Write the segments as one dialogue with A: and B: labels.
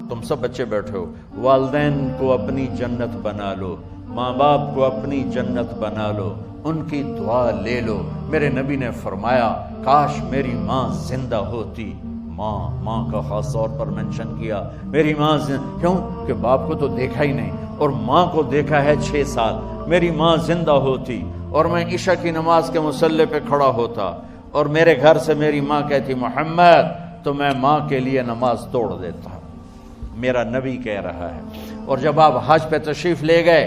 A: تم سب بچے بیٹھے ہو، والدین کو اپنی جنت بنا لو، ماں باپ کو اپنی جنت بنا لو، ان کی دعا لے لو۔ میرے نبی نے فرمایا کاش میری ماں زندہ ہوتی۔ ماں کا خاص طور پر منشن کیا، میری ماں کیوں کہ باپ کو تو دیکھا ہی نہیں اور ماں کو دیکھا ہے 6 سال۔ میری ماں زندہ ہوتی اور میں عشاء کی نماز کے مصلی پہ کھڑا ہوتا اور میرے گھر سے میری ماں کہتی محمد، تو میں ماں کے لیے نماز توڑ دیتا۔ میرا نبی کہہ رہا ہے۔ اور جب آپ حج پہ تشریف لے گئے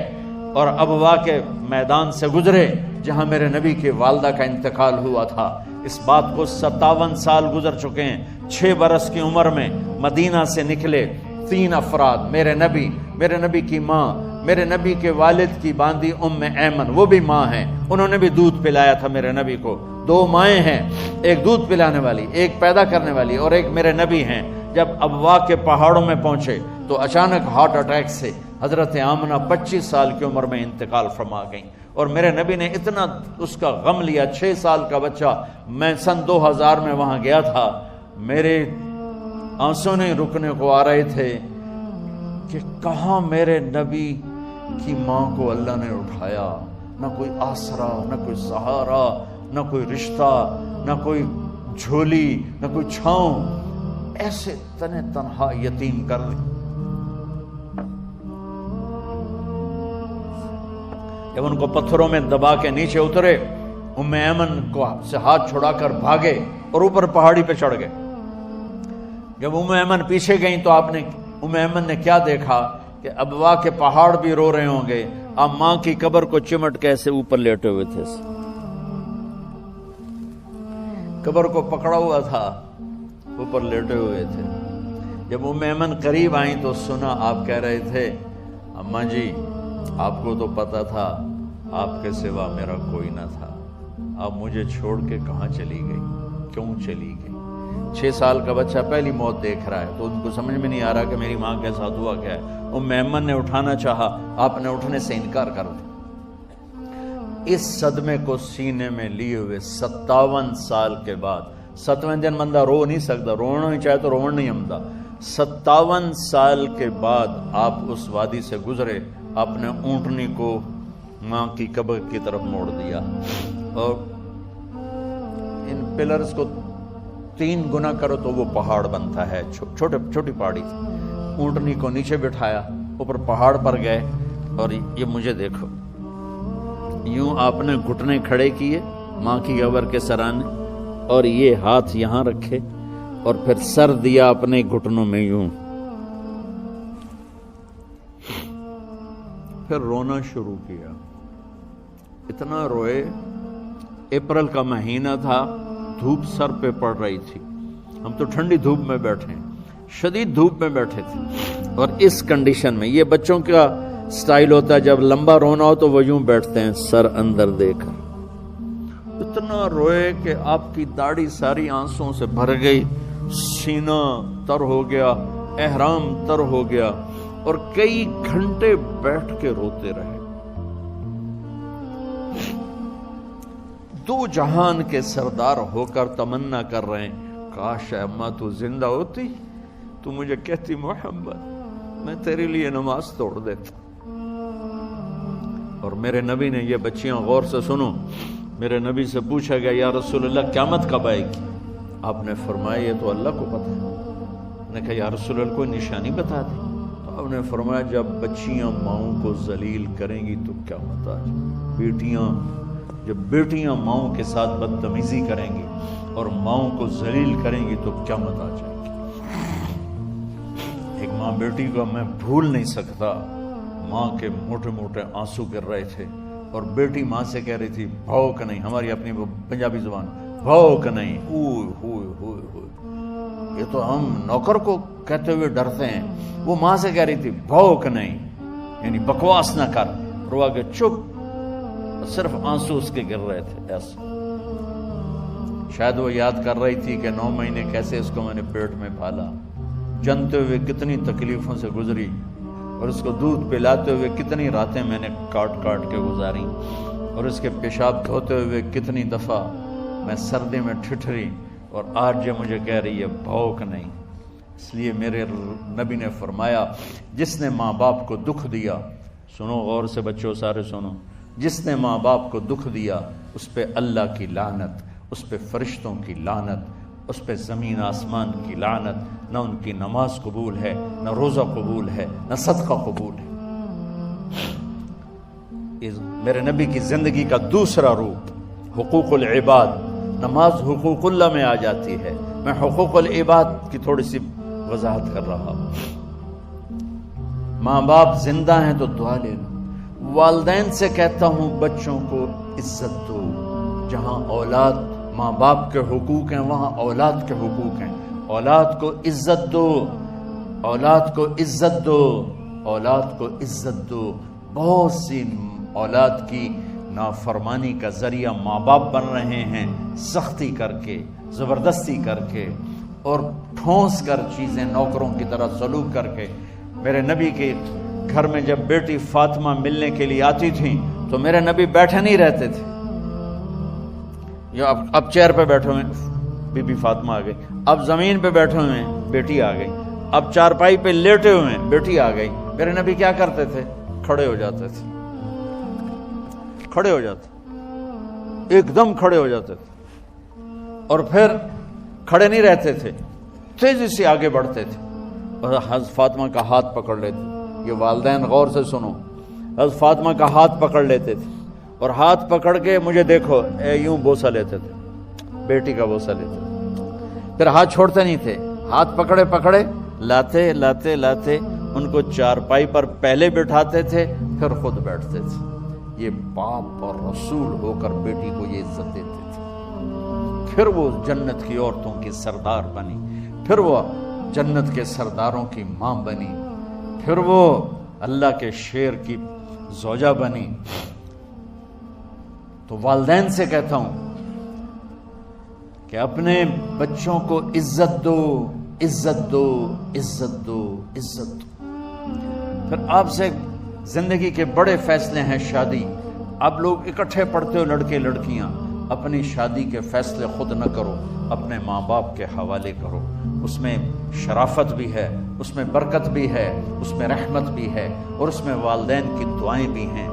A: اور ابوا کے میدان سے گزرے جہاں میرے نبی کی والدہ کا انتقال ہوا تھا، اس بات کو 57 سال گزر چکے ہیں۔ 6 برس کی عمر میں مدینہ سے نکلے 3 افراد، میرے نبی کی ماں، میرے نبی کے والد کی باندی ام ایمن، وہ بھی ماں ہیں، انہوں نے بھی دودھ پلایا تھا میرے نبی کو۔ 2 مائیں ہیں، ایک دودھ پلانے والی، ایک پیدا کرنے والی، اور ایک میرے نبی ہیں۔ جب ابوا کے پہاڑوں میں پہنچے تو اچانک ہارٹ اٹیک سے حضرت آمنہ 25 سال کی عمر میں انتقال فرما گئیں، اور میرے نبی نے اتنا اس کا غم لیا۔ 6 سال کا بچہ، میں سن 2000 میں وہاں گیا تھا، میرے آنسوں نہیں رکنے کو آ رہے تھے کہ کہاں میرے نبی کی ماں کو اللہ نے اٹھایا، نہ کوئی آسرا، نہ کوئی سہارا، نہ کوئی رشتہ، نہ کوئی جھولی، نہ کوئی چھاؤں، ایسے تنہا یتیم کر دی۔ جب ان کو پتھروں میں دبا کے نیچے اترے، ام ایمن کو سے ہاتھ چھڑا کر بھاگے اور اوپر پہاڑی پہ چڑھ گئے۔ جب ام ایمن پیچھے گئیں تو ام ایمن نے کیا دیکھا کہ ابوا کے پہاڑ بھی رو رہے ہوں گے، اب ماں کی قبر کو چمٹ کے ایسے اوپر لیٹے ہوئے تھے، قبر کو پکڑا ہوا تھا، اوپر لیٹے ہوئے تھے۔ جب ام ایمن قریب آئیں تو سنا آپ کہہ رہے تھے اماں جی، آپ کو تو پتا تھا آپ کے سوا میرا کوئی نہ تھا، آپ مجھے چھوڑ کے کہاں چلی گئی، کیوں چلی گئی؟ 6 سال کا بچہ پہلی موت دیکھ رہا ہے تو ان کو سمجھ میں نہیں آ رہا کہ میری ماں کے ساتھ ہوا کیا ہے۔ ام ایمن نے اٹھانا چاہا، آپ نے اٹھنے سے انکار کر دیا۔ اس صدمے کو سینے میں لیے ہوئے 57 سال کے بعد، 7ویں دن بندہ رو نہیں سکتا، رونا ہی چاہے تو رونا نہیں آمدا، 57 سال کے بعد آپ اس وادی سے گزرے، آپ نے اونٹنی کو ماں کی قبر کی طرف موڑ دیا، اور ان پلرز کو 3 گنا کرو تو وہ پہاڑ بنتا ہے، چھوٹی پہاڑی تھی۔ اونٹنی کو نیچے بٹھایا، اوپر پہاڑ پر گئے، اور یہ مجھے دیکھو، یوں آپ نے گھٹنے کھڑے کیے ماں کی قبر کے سرانے، اور یہ ہاتھ یہاں رکھے اور پھر سر دیا اپنے گھٹنوں میں یوں، پھر رونا شروع کیا۔ اتنا روئے، اپریل کا مہینہ تھا، دھوپ سر پہ پڑ رہی تھی، ہم تو ٹھنڈی دھوپ میں بیٹھے، شدید دھوپ میں بیٹھے تھے، اور اس کنڈیشن میں یہ بچوں کا سٹائل ہوتا ہے، جب لمبا رونا ہو تو وہ یوں بیٹھتے ہیں سر اندر دے کر۔ اتنا روئے کہ آپ کی داڑھی ساری آنسوں سے بھر گئی، سینہ تر ہو گیا، احرام تر ہو گیا، اور کئی گھنٹے بیٹھ کے روتے رہے۔ 2 جہان کے سردار ہو کر تمنا کر رہے ہیں کاش اماں تو زندہ ہوتی، تو مجھے کہتی محمد میں تیرے لیے نماز توڑ دیتا۔ اور میرے نبی نے، یہ بچیاں غور سے سنو، میرے نبی سے پوچھا گیا یا رسول اللہ قیامت کب آئے گی؟ آپ نے فرمایا یہ تو اللہ کو پتہ ہے۔ میں نے کہا یا رسول اللہ کوئی نشانی بتا دیں۔ تو آپ نے فرمایا جب بچیاں ماؤں کو ذلیل کریں گی تو قیامت آ جائے، جب بیٹیاں ماؤں کے ساتھ بدتمیزی کریں گی اور ماؤں کو ذلیل کریں گی تو قیامت آ جائے گی۔ ایک ماں بیٹی کو میں بھول نہیں سکتا، ماں کے موٹے موٹے آنسو گر رہے تھے، اور بیٹی ماں سے کہہ رہی تھی بھوک نہیں، ہماری اپنی پنجابی زبان بھوک نہیں، اوئے ہوئے ہوئے ہوئے، یہ تو ہم نوکر کو کہتے ہوئے ڈرتے ہیں، وہ ماں سے کہہ رہی تھی بھوک نہیں، یعنی بکواس نہ کر، رو کے چپ، صرف آنسو اس کے گر رہے تھے ایسا۔ شاید وہ یاد کر رہی تھی کہ 9 مہینے کیسے اس کو میں نے پیٹ میں پالا، جنتے ہوئے کتنی تکلیفوں سے گزری، اور اس کو دودھ پلاتے ہوئے کتنی راتیں میں نے کاٹ کاٹ کے گزاری، اور اس کے پیشاب دھوتے ہوئے کتنی دفعہ میں سردی میں ٹھٹھری، اور آج یہ مجھے کہہ رہی ہے بھوک نہیں۔ اس لیے میرے نبی نے فرمایا جس نے ماں باپ کو دکھ دیا، سنو غور سے بچوں سارے سنو، جس نے ماں باپ کو دکھ دیا اس پہ اللہ کی لعنت، اس پہ فرشتوں کی لعنت، اس پہ زمین آسمان کی لعنت، نہ ان کی نماز قبول ہے، نہ روزہ قبول ہے، نہ صدقہ قبول ہے۔ میرے نبی کی زندگی کا دوسرا روپ حقوق العباد، نماز حقوق اللہ میں آ جاتی ہے، میں حقوق العباد کی تھوڑی سی وضاحت کر رہا ہوں۔ ماں باپ زندہ ہیں تو دعا لے لو، والدین سے کہتا ہوں بچوں کو عزت دو، جہاں اولاد ماں باپ کے حقوق ہیں وہاں اولاد کے حقوق ہیں، اولاد کو عزت دو، اولاد کو عزت دو، اولاد کو عزت دو۔ بہت سی اولاد کی نافرمانی کا ذریعہ ماں باپ بن رہے ہیں، سختی کر کے، زبردستی کر کے اور ٹھونس کر چیزیں نوکروں کی طرح سلوک کر کے۔ میرے نبی کے گھر میں جب بیٹی فاطمہ ملنے کے لیے آتی تھی تو میرے نبی بیٹھے نہیں رہتے تھے، یا اب چیئر پہ بیٹھے ہوئے بی بی فاطمہ آ گئی، اب زمین پہ بیٹھے ہوئے ہیں بیٹی آ گئی، اب چارپائی پہ لیٹے ہوئے ہیں بیٹی آ گئی۔ میرے نبی کیا کرتے تھے؟ کھڑے ہو جاتے تھے، کھڑے ہو جاتے، ایک دم کھڑے ہو جاتے تھے، اور پھر کھڑے نہیں رہتے تھے، تیزی سے آگے بڑھتے تھے اور حضرت فاطمہ کا ہاتھ پکڑ لیتے۔ یہ والدین غور سے سنو، حضرت فاطمہ کا ہاتھ پکڑ لیتے تھے اور ہاتھ پکڑ کے مجھے دیکھو یوں بوسہ لیتے تھے، بیٹی کا بوسہ لیتے تھے، پھر ہاتھ چھوڑتے نہیں تھے، ہاتھ پکڑے پکڑے لاتے لاتے لاتے ان کو چارپائی پر پہلے بٹھاتے تھے پھر خود بیٹھتے تھے۔ یہ باپ اور رسول ہو کر بیٹی کو یہ عزت دیتے تھے۔ پھر وہ جنت کی عورتوں کی سردار بنی، پھر وہ جنت کے سرداروں کی ماں بنی، پھر وہ اللہ کے شیر کی زوجہ بنی۔ تو والدین سے کہتا ہوں کہ اپنے بچوں کو عزت دو، عزت دو، عزت دو، عزت دو۔ پھر آپ سے زندگی کے بڑے فیصلے ہیں شادی، آپ لوگ اکٹھے پڑھتے ہو لڑکے لڑکیاں، اپنی شادی کے فیصلے خود نہ کرو، اپنے ماں باپ کے حوالے کرو، اس میں شرافت بھی ہے، اس میں برکت بھی ہے، اس میں رحمت بھی ہے، اور اس میں والدین کی دعائیں بھی ہیں۔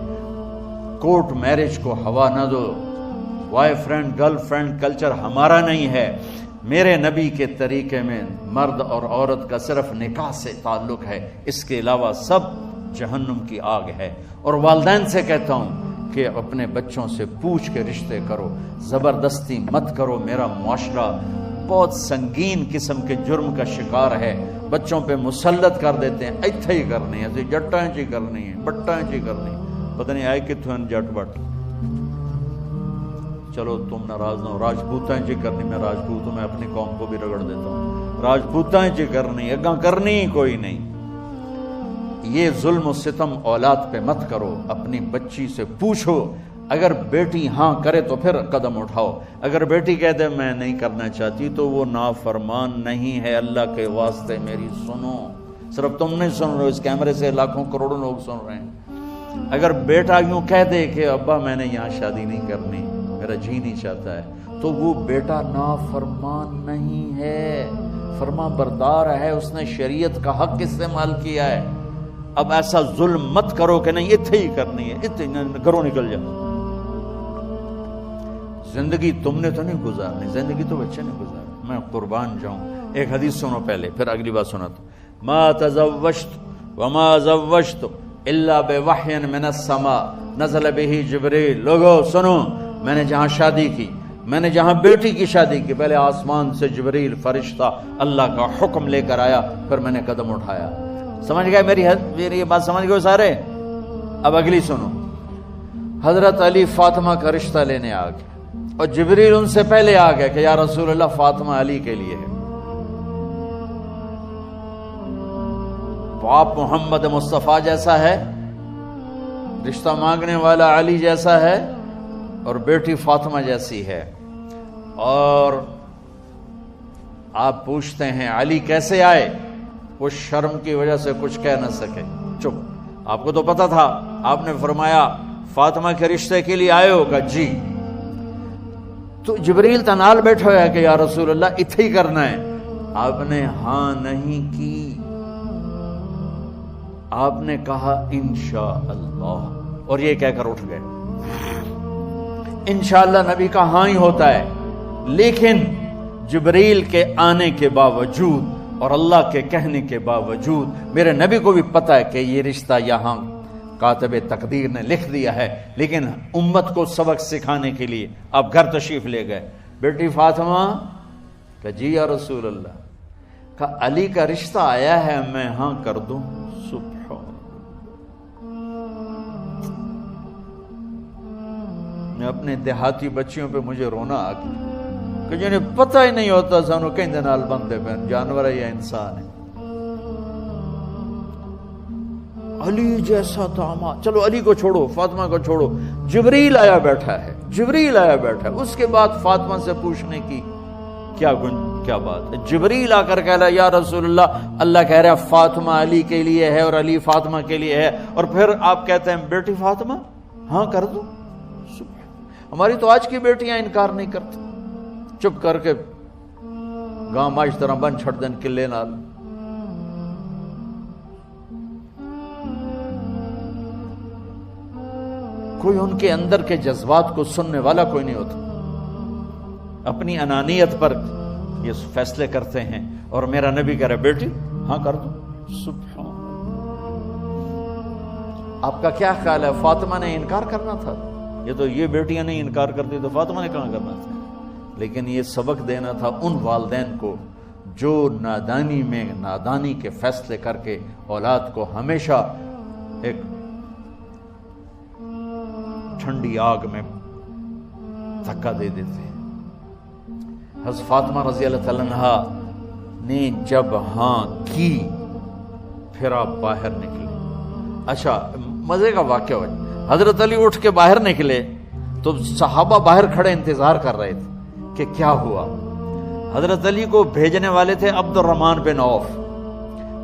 A: کورٹ میرج کو ہوا نہ دو، boy friend girl friend culture ہمارا نہیں ہے۔ میرے نبی کے طریقے میں مرد اور عورت کا صرف نکاح سے تعلق ہے، اس کے علاوہ سب جہنم کی آگ ہے۔ اور والدین سے کہتا ہوں کہ اپنے بچوں سے پوچھ کے رشتے کرو، زبردستی مت کرو۔ میرا معاشرہ بہت سنگین قسم کے جرم کا شکار ہے، بچوں پہ مسلط کر دیتے ہیں، ایتھے ہی کرنی ہے، جٹاں چی کرنی ہے، بٹاں چی کرنی، پتہ نہیں آئے کتوں جٹ بٹ، چلو تم ناراض نہ ہو، راجپوتاں چی کرنی، میں راجپوت ہوں، میں اپنی قوم کو بھی رگڑ دیتا ہوں، راجپوتاں چی کرنی، اگاں کرنی کوئی نہیں۔ یہ ظلم و ستم اولاد پہ مت کرو، اپنی بچی سے پوچھو، اگر بیٹی ہاں کرے تو پھر قدم اٹھاؤ، اگر بیٹی کہہ دے میں نہیں کرنا چاہتی تو وہ نافرمان نہیں ہے۔ اللہ کے واسطے میری سنو، صرف تم نہیں سن رہے، اس کیمرے سے لاکھوں کروڑوں لوگ سن رہے ہیں۔ اگر بیٹا یوں کہہ دے کہ ابا میں نے یہاں شادی نہیں کرنی، میرا جی نہیں چاہتا ہے، تو وہ بیٹا نافرمان نہیں ہے، فرما بردار ہے، اس نے شریعت کا حق استعمال کیا ہے۔ اب ایسا ظلم مت کرو کہ نہیں اتھے ہی کرنی ہے، اتھے گھروں نکل جاؤ۔ زندگی تم نے تو نہیں گزارنی، زندگی تو بچے نے گزارنی، میں قربان جاؤں۔ ایک حدیث سنو پہلے، پھر اگلی بات سناتا ہوں۔ ما تزوجت وما زوجت الا بوحی من السماء نزل به جبریل۔ لوگو سنو، میں نے جہاں شادی کی، میں نے جہاں بیٹی کی شادی کی، پہلے آسمان سے جبریل فرشتہ اللہ کا حکم لے کر آیا، پھر میں نے قدم اٹھایا۔ سمجھ گئے میری یہ بات؟ سمجھ گئے سارے؟ اب اگلی سنو۔ حضرت علی فاطمہ کا رشتہ لینے آ گئے اور جبریل ان سے پہلے آ گئے کہ یا رسول اللہ فاطمہ علی کے لیے ہے۔ باپ محمد مصطفیٰ جیسا ہے، رشتہ مانگنے والا علی جیسا ہے، اور بیٹی فاطمہ جیسی ہے۔ اور آپ پوچھتے ہیں علی کیسے آئے؟ وہ شرم کی وجہ سے کچھ کہہ نہ سکے، چپ۔ آپ کو تو پتا تھا، آپ نے فرمایا فاطمہ کے رشتے کے لیے آئے ہو؟ کہ جی۔ تو جبریل تنال بیٹھا ہوا ہے کہ یا رسول اللہ اتھے ہی کرنا ہے، آپ نے ہاں نہیں کی، آپ نے کہا انشاءاللہ، اور یہ کہہ کر اٹھ گئے۔ انشاءاللہ نبی کا ہاں ہی ہوتا ہے، لیکن جبریل کے آنے کے باوجود اور اللہ کے کہنے کے باوجود میرے نبی کو بھی پتا ہے کہ یہ رشتہ یہاں کاتب تقدیر نے لکھ دیا ہے، لیکن امت کو سبق سکھانے کے لیے آپ گھر تشریف لے گئے۔ بیٹی فاطمہ کہ جی یا رسول اللہ، کہ علی کا رشتہ آیا ہے، میں ہاں کر دوں؟ سبحان، میں اپنے دیہاتی بچیوں پہ مجھے رونا آ گیا کہ جنہیں پتہ ہی نہیں ہوتا سانو کہیں دے نال بندے پہ جانور ہے یا انسان ہے۔ علی جیسا داماد، چلو علی کو چھوڑو، فاطمہ کو چھوڑو، جبریل آیا بیٹھا ہے، جبریل آیا بیٹھا ہے۔ اس کے بعد فاطمہ سے پوچھنے کی کیا بات ہے؟ جبریل آ کر کہہ رہا یا رسول اللہ، اللہ کہہ رہا فاطمہ علی کے لیے ہے اور علی فاطمہ کے لیے ہے، اور پھر آپ کہتے ہیں بیٹی فاطمہ ہاں کر دو۔ ہماری تو آج کی بیٹیاں انکار نہیں کرتی، چپ کر کے گاں ماش طرح بن چھڑ دین کلے نال۔ کوئی ان کے اندر کے جذبات کو سننے والا کوئی نہیں ہوتا، اپنی انانیت پر یہ فیصلے کرتے ہیں، اور میرا نبی کہہ رہا بیٹی ہاں کر دو۔ سبحان، آپ کا کیا خیال ہے فاطمہ نے انکار کرنا تھا؟ یہ بیٹیاں نہیں انکار کرتی تو فاطمہ نے کہاں کرنا تھا؟ لیکن یہ سبق دینا تھا ان والدین کو جو نادانی میں نادانی کے فیصلے کر کے اولاد کو ہمیشہ ایک ٹھنڈی آگ میں دھکا دے دیتے ہیں۔ حضرت فاطمہ رضی اللہ تعالیٰ عنہا نے جب ہاں کی، پھر آپ باہر نکلے۔ اچھا مزے کا واقعہ ہوا، حضرت علی اٹھ کے باہر نکلے تو صحابہ باہر کھڑے انتظار کر رہے تھے کہ کیا ہوا۔ حضرت علی کو بھیجنے والے تھے عبد الرحمن بن عوف،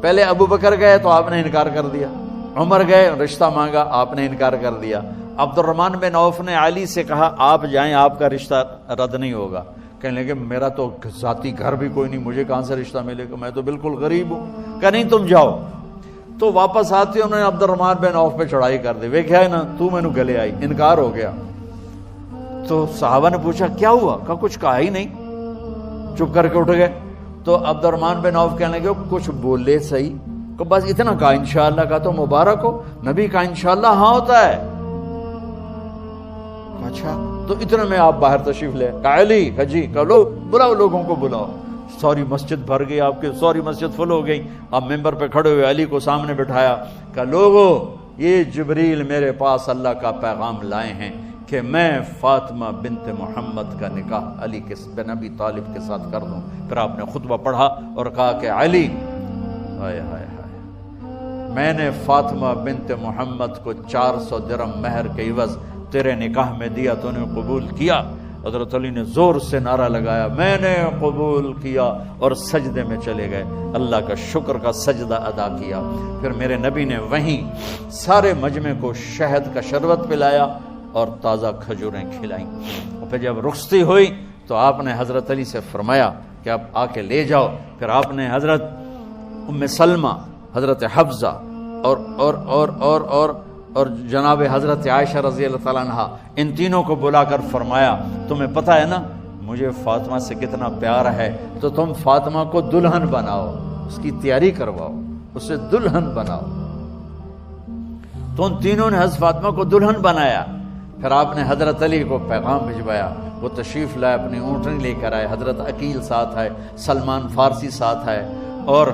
A: پہلے ابو بکر گئے تو آپ نے انکار کر دیا، عمر گئے رشتہ مانگا، آپ نے انکار کر دیا۔ عبد الرحمن بن عوف نے علی سے کہا آپ جائیں، آپ کا رشتہ رد نہیں ہوگا۔ کہنے لگے میرا تو ذاتی گھر بھی کوئی نہیں، مجھے کہاں سے رشتہ ملے گا، میں تو بالکل غریب ہوں۔ کہ نہیں تم جاؤ۔ تو واپس آتے انہوں نے عبد الرحمن بن عوف پہ چڑھائی کر دی، ویکھیا ہے نا تو مینوں گلے آئی، انکار ہو گیا۔ تو صحابہ نے پوچھا کیا ہوا؟ کہا کچھ کہا ہی نہیں، چپ کر کے اٹھ گئے۔ تو عبد الرحمن بن عوف کہنے لگے کچھ بولے صحیح، کہ بس اتنا کہا انشاءاللہ کا تو مبارک ہو، نبی کا انشاءاللہ ہاں ہوتا ہے۔ اچھا تو اتنے میں آپ باہر تشریف لے، کہا علی جی لو بلاؤ، لوگوں کو بلاؤ۔ ساری مسجد بھر گئی، آپ کے ساری مسجد فل ہو گئی۔ آپ ممبر پہ کھڑے ہوئے علی کو سامنے بٹھایا، کہا لوگو یہ جبریل میرے پاس اللہ کا پیغام لائے ہیں کہ میں فاطمہ بنت محمد کا نکاح علی بن ابی طالب کے ساتھ کر دوں۔ پھر آپ نے خطبہ پڑھا اور کہا کہ علی ہائے ہائے ہائے، میں نے فاطمہ بنت محمد کو 400 درہم مہر کے عوض تیرے نکاح میں دیا، تو نے قبول کیا؟ حضرت علی نے زور سے نعرہ لگایا میں نے قبول کیا، اور سجدے میں چلے گئے، اللہ کا شکر کا سجدہ ادا کیا۔ پھر میرے نبی نے وہیں سارے مجمع کو شہد کا شربت پلایا اور تازہ کھجوریں کھلائیں۔ اور پھر جب رخصتی ہوئی تو آپ نے حضرت علی سے فرمایا کہ آپ آ کے لے جاؤ۔ پھر آپ نے حضرت ام سلمہ، حضرت حفصہ اور جناب حضرت عائشہ رضی اللہ تعالیٰ عنہ، ان تینوں کو بلا کر فرمایا تمہیں پتہ ہے نا مجھے فاطمہ سے کتنا پیار ہے، تو تم فاطمہ کو دلہن بناؤ، اس کی تیاری کرواؤ، اسے دلہن بناؤ۔ تو ان تینوں نے حضرت فاطمہ کو دلہن بنایا۔ پھر آپ نے حضرت علی کو پیغام بھجوایا، وہ تشریف لائے، اپنی اونٹنی لے کر آئے، حضرت عقیل ساتھ ہے، سلمان فارسی ساتھ ہے، اور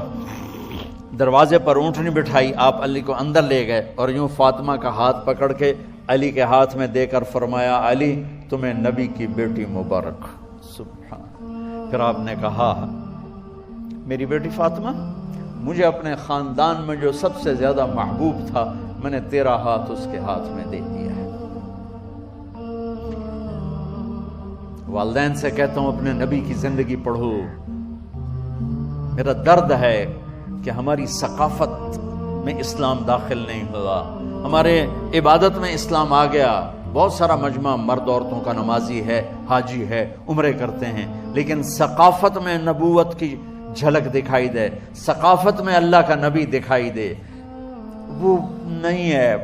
A: دروازے پر اونٹنی بٹھائی، آپ علی کو اندر لے گئے اور یوں فاطمہ کا ہاتھ پکڑ کے علی کے ہاتھ میں دے کر فرمایا علی تمہیں نبی کی بیٹی مبارک۔ سبحان۔ پھر آپ نے کہا میری بیٹی فاطمہ، مجھے اپنے خاندان میں جو سب سے زیادہ محبوب تھا میں نے تیرا ہاتھ اس کے ہاتھ میں دے دیا ہے۔ والدین سے کہتا ہوں اپنے نبی کی زندگی پڑھو۔ میرا درد ہے کہ ہماری ثقافت میں اسلام داخل نہیں ہوا، ہمارے عبادت میں اسلام آ گیا۔ بہت سارا مجمع مرد عورتوں کا نمازی ہے، حاجی ہے، عمرے کرتے ہیں، لیکن ثقافت میں نبوت کی جھلک دکھائی دے، ثقافت میں اللہ کا نبی دکھائی دے، وہ نہیں ہے۔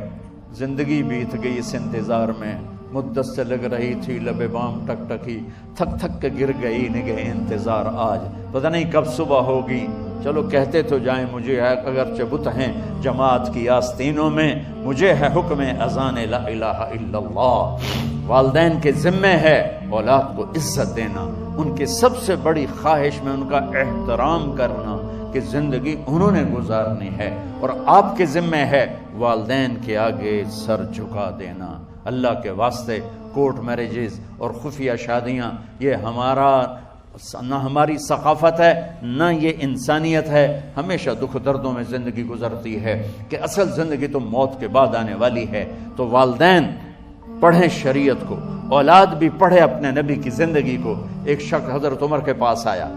A: زندگی بیت گئی اس انتظار میں، مدت سے لگ رہی تھی لب بام ٹک ٹکی، تھک تھک کے گر گئی نگہ انتظار آج، پتہ نہیں کب صبح ہوگی۔ چلو کہتے تو جائیں مجھے ہے اگرچہ بت ہیں جماعت کی آستینوں میں، مجھے ہے حکم اذان لا الہ الا اللہ۔ والدین کے ذمے ہے اولاد کو عزت دینا، ان کی سب سے بڑی خواہش میں ان کا احترام کرنا کہ زندگی انہوں نے گزارنی ہے، اور آپ کے ذمے ہے والدین کے آگے سر جھکا دینا۔ اللہ کے واسطے کورٹ میرجز اور خفیہ شادیاں یہ نہ ہماری ثقافت ہے نہ یہ انسانیت ہے۔ ہمیشہ دکھ دردوں میں زندگی گزرتی ہے کہ اصل زندگی تو موت کے بعد آنے والی ہے۔ تو والدین پڑھیں شریعت کو، اولاد بھی پڑھے اپنے نبی کی زندگی کو۔ ایک شخص حضرت عمر کے پاس آیا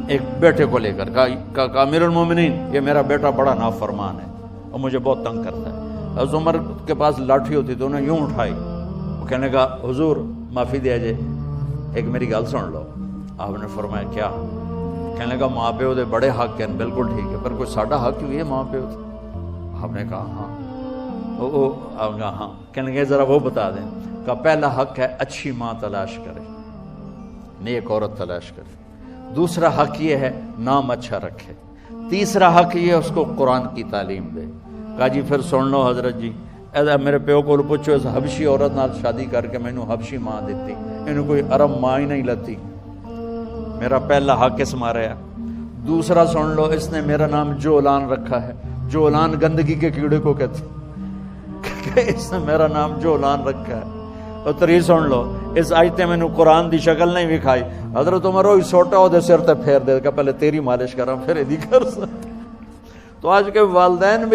A: ایک بیٹے کو لے کر، کہا امیر المومنین یہ میرا بیٹا بڑا نافرمان ہے اور مجھے بہت تنگ کرتا ہے۔ حضرت عمر کے پاس لاٹھی ہوتی تو انہیں یوں اٹھائی، وہ کہنے لگا حضور معافی دیا جائے، ایک میری گل سن لو۔ آپ نے فرمایا کیا؟ کہنے لگا ماں پیو دے بڑے حق ہیں، بالکل ٹھیک ہے، پر کوئی ساڈا حق بھی ہے ماں پیو دے؟ آپ نے کہا ہاں۔ آپ نے کہا ہاں۔ کہنے لگے ذرا وہ بتا دیں۔ کہا پہلا حق ہے اچھی ماں تلاش کرے، نیک عورت تلاش کرے۔ دوسرا حق یہ ہے نام اچھا رکھے۔ تیسرا حق یہ اس کو قرآن کی تعلیم دے۔ کہا جی پھر سن لو حضرت جی، میرے پیو کو پوچھو اس حبشی عورت نال شادی کر کے مینوں حبشی ماں دیتی، انہوں کوئی عرب ماں ہی نہیں لتی۔ میرا پہلا حق اس مارے ہے۔ دوسرا سن لو، اس نے میرا نام جولان رکھا ہے، جولان گندگی کے کیڑے کو کہتے، اس نے میرا نام جولان رکھا ہے۔ اور تری سن لو، اس آیت میں قرآن دی شکل نہیں دکھائی۔ حضرت عمر ہوئی سوٹا وہ دے سر تے پھیر دے کہ پہلے تیری مالش کراں پھر ایدی کر سکتے۔ تو آج کے والدین بھی